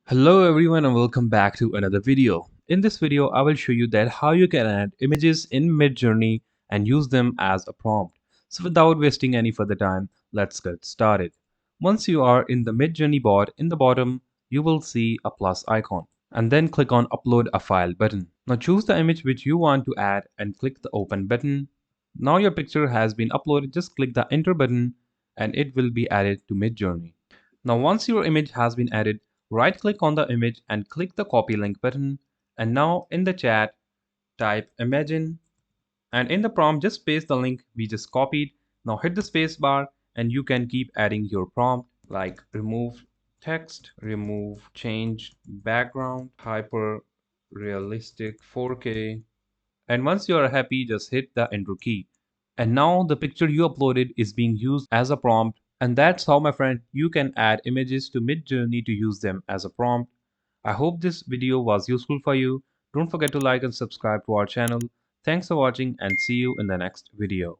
Hello everyone and welcome back to another video. In this video, I will show you that how you can add images in Midjourney and use them as a prompt. So without wasting any further time, let's get started. Once you are in the Midjourney bot, in the bottom, you will see a plus icon and then click on upload a file button. Now choose the image which you want to add and click the open button. Now your picture has been uploaded, just click the enter button and it will be added to Midjourney. Now once your image has been added, right click on the image and click the copy link button, and now in the chat type imagine, and in the prompt just paste the link we just copied. Now hit the space bar and you can keep adding your prompt like remove text, remove change background, hyper realistic 4K, and once you are happy just hit the enter key. And now the picture you uploaded is being used as a prompt, and that's how, my friend, you can add images to Midjourney to use them as a prompt. I hope this video was useful for you. Don't forget to like and subscribe to our channel. Thanks for watching and see you in the next video.